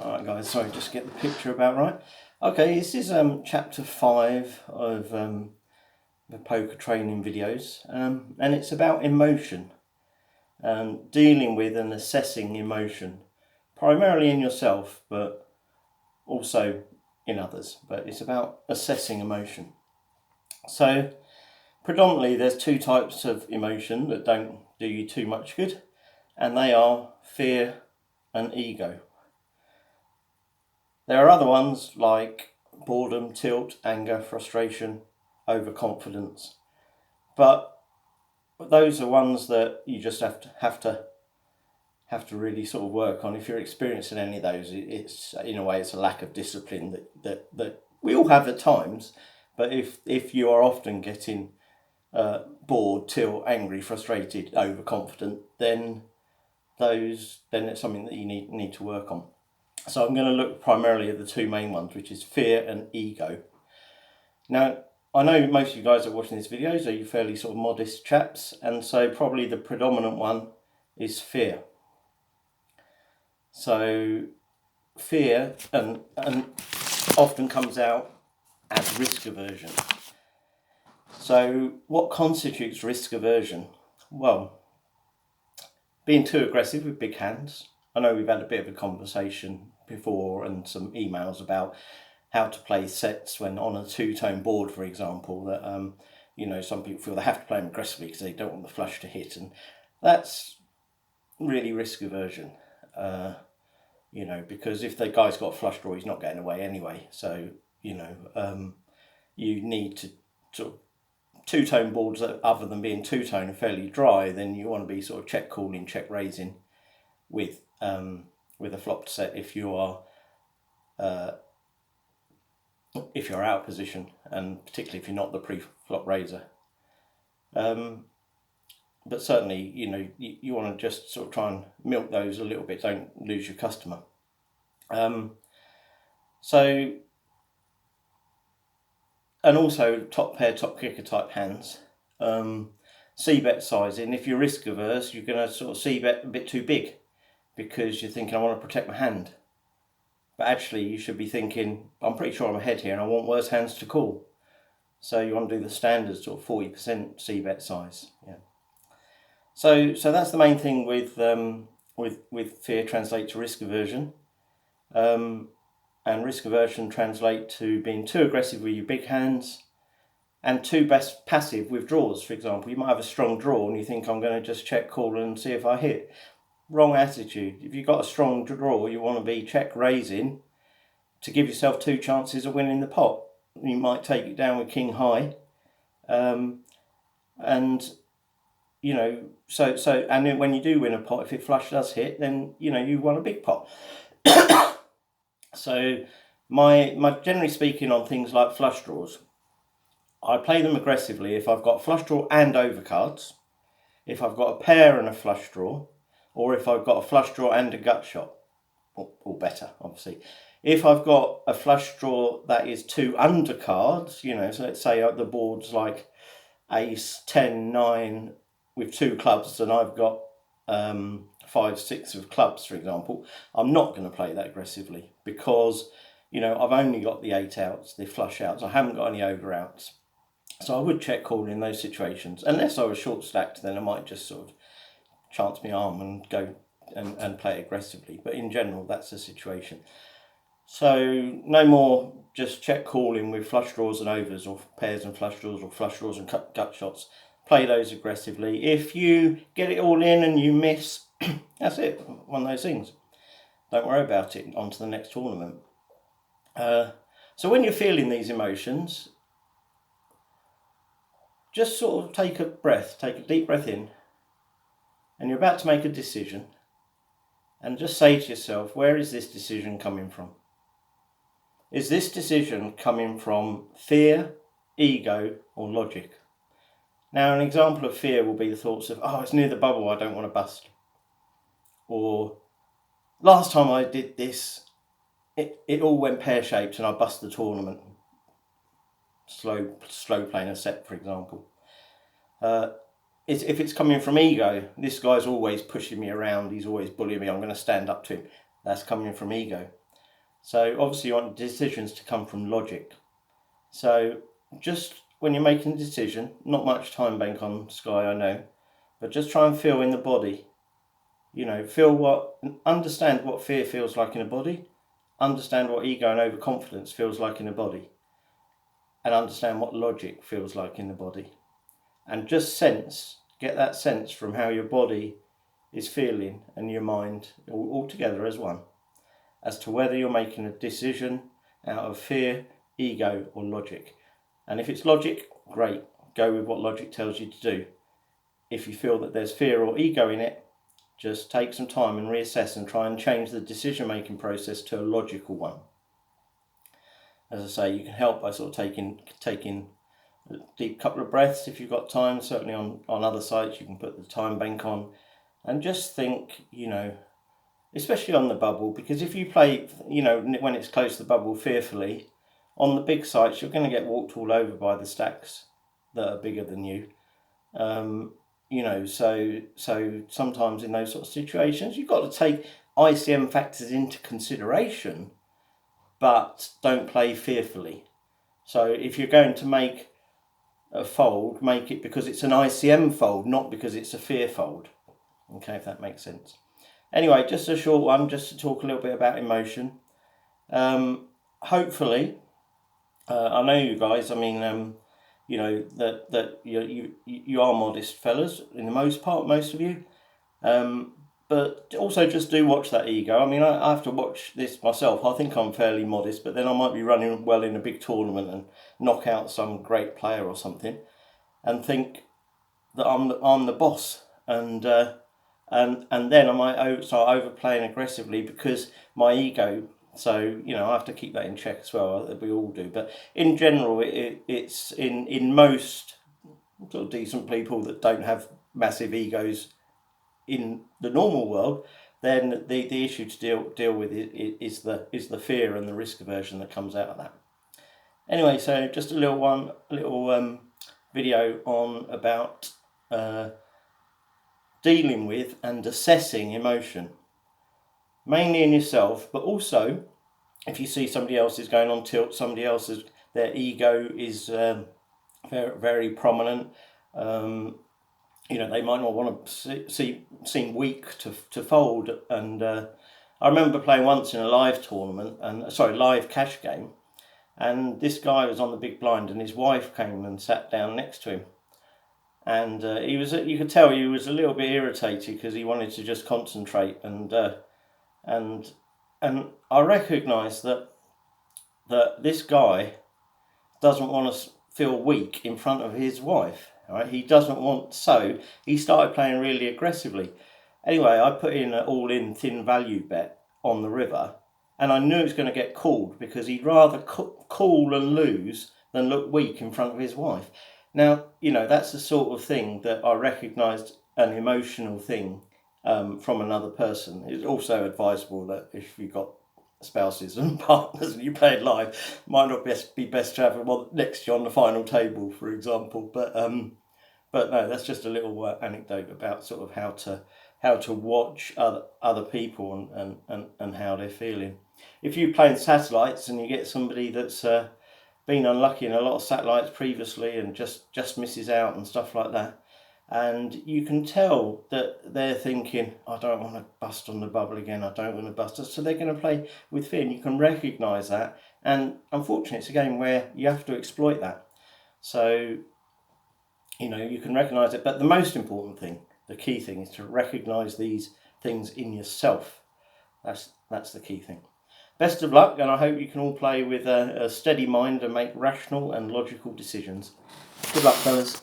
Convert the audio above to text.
Alright guys, sorry, just get the picture about right. Okay, this is chapter 5 of the poker training videos, and it's about emotion, dealing with and assessing emotion, primarily in yourself but also in others, but it's about assessing emotion. So predominantly there's two types of emotion that don't do you too much good, and they are fear and ego. There are other ones like boredom, tilt, anger, frustration, overconfidence, but those are ones that you just have to really sort of work on. If you're experiencing any of those, it's in a way it's a lack of discipline that we all have at times. But if you are often getting bored, tilt, angry, frustrated, overconfident, then it's something that you need to work on. So I'm going to look primarily at the two main ones, which is fear and ego. Now, I know most of you guys that are watching these videos are you fairly sort of modest chaps, and so probably the predominant one is fear. So fear and often comes out as risk aversion. So what constitutes risk aversion? Well, being too aggressive with big hands. I know we've had a bit of a conversation before and some emails about how to play sets when on a two-tone board, for example, that some people feel they have to play them aggressively because they don't want the flush to hit, and that's really risk aversion. Because if the guy's got a flush draw, he's not getting away anyway. So you need to sort of two-tone boards that, other than being two-tone and fairly dry, then you want to be sort of check calling, check raising with a flopped set if you are out of position, and particularly if you're not the pre-flop raiser. But certainly, you want to just sort of try and milk those a little bit. Don't lose your customer. And also top pair, top kicker type hands. C-bet sizing. If you're risk averse, you're going to sort of C-bet a bit too big because you're thinking, I want to protect my hand. But actually, you should be thinking, I'm pretty sure I'm ahead here and I want worse hands to call. So you want to do the standard sort of 40% C-bet size. Yeah. So that's the main thing with fear translate to risk aversion. And risk aversion translate to being too aggressive with your big hands and too passive with draws. For example, you might have a strong draw and you think, I'm going to just check call and see if I hit. Wrong attitude. If you've got a strong draw, you want to be check raising to give yourself two chances of winning the pot. You might take it down with king high, and then when you do win a pot, if it flush does hit, then you won a big pot. So my generally speaking on things like flush draws, I play them aggressively if I've got flush draw and overcards, if I've got a pair and a flush draw, or if I've got a flush draw and a gut shot, or better, obviously. If I've got a flush draw that is two undercards, so let's say the board's like ace, 10, 9 with two clubs, and I've got 5, 6 of clubs, for example, I'm not going to play that aggressively because, I've only got the 8 outs, the flush outs. I haven't got any over outs. So I would check call in those situations. Unless I was short stacked, then I might just sort of chance my arm and go and play aggressively. But in general, that's the situation. So no more just check calling with flush draws and overs, or pairs and flush draws, or flush draws and gut shots. Play those aggressively. If you get it all in and you miss, that's it, one of those things. Don't worry about it, on to the next tournament. So when you're feeling these emotions, just sort of take a deep breath in, and you're about to make a decision, and just say to yourself, where is this decision coming from? Is this decision coming from fear, ego, or logic? Now, an example of fear will be the thoughts of, it's near the bubble, I don't want to bust. Or, last time I did this, it all went pear-shaped and I bust the tournament. Slow playing a set, for example. If it's coming from ego, this guy's always pushing me around, he's always bullying me, I'm going to stand up to him. That's coming from ego. So obviously you want decisions to come from logic. So just when you're making a decision, not much time bank on Sky, I know, but just try and feel in the body. You know, understand what fear feels like in a body, understand what ego and overconfidence feels like in a body, and understand what logic feels like in the body. And just get that sense from how your body is feeling and your mind all together as one, as to whether you're making a decision out of fear, ego, or logic. And if it's logic, great, go with what logic tells you to do. If you feel that there's fear or ego in it, just take some time and reassess and try and change the decision-making process to a logical one. As I say, you can help by sort of taking a deep couple of breaths if you've got time. Certainly on other sites you can put the time bank on, and just think, you know, especially on the bubble, because if you play, you know, when it's close to the bubble fearfully, on the big sites you're going to get walked all over by the stacks that are bigger than you. You know, so sometimes in those sort of situations you've got to take ICM factors into consideration, but don't play fearfully. So if you're going to make a fold, make it because it's an ICM fold, not because it's a fear fold. Okay, if that makes sense. Anyway, just a short one, just to talk a little bit about emotion. Hopefully, I know you guys, I mean, you know, that you are modest fellas in the most part, most of you. But also just do watch that ego. I mean, I have to watch this myself. I think I'm fairly modest, but then I might be running well in a big tournament and knock out some great player or something, and think that I'm the boss, and then I might start overplaying aggressively because my ego. So, you know, I have to keep that in check as well. We all do, but in general, it's in most sort of decent people that don't have massive egos in the normal world, then the issue to deal with is the fear and the risk aversion that comes out of that. Anyway, so just a little video on about dealing with and assessing emotion, mainly in yourself, but also if you see somebody else is going on tilt, somebody else's their ego is very, very prominent. You know, they might not want to seem weak to fold. And I remember playing once in a live tournament, live cash game, and this guy was on the big blind, and his wife came and sat down next to him, and you could tell he was a little bit irritated because he wanted to just concentrate, and I recognised that this guy doesn't want to feel weak in front of his wife. Right? He doesn't want, so he started playing really aggressively. Anyway, I put in an all-in thin value bet on the river, and I knew it was going to get called because he'd rather call and lose than look weak in front of his wife. Now, you know, that's the sort of thing that I recognised, an emotional thing from another person. It's also advisable that if you've got spouses and partners and you play it live, might not be best to have one next to you on the final table, for example. But no, that's just a little anecdote about sort of how to watch other people and how they're feeling. If you play in satellites and you get somebody that's been unlucky in a lot of satellites previously and just misses out and stuff like that, and you can tell that they're thinking, I don't want to bust on the bubble again, I don't want to bust. So they're going to play with fear, and you can recognise that. And unfortunately, it's a game where you have to exploit that. So, you know, you can recognise it. But the most important thing, the key thing, is to recognise these things in yourself. That's the key thing. Best of luck, and I hope you can all play with a steady mind and make rational and logical decisions. Good luck, fellas.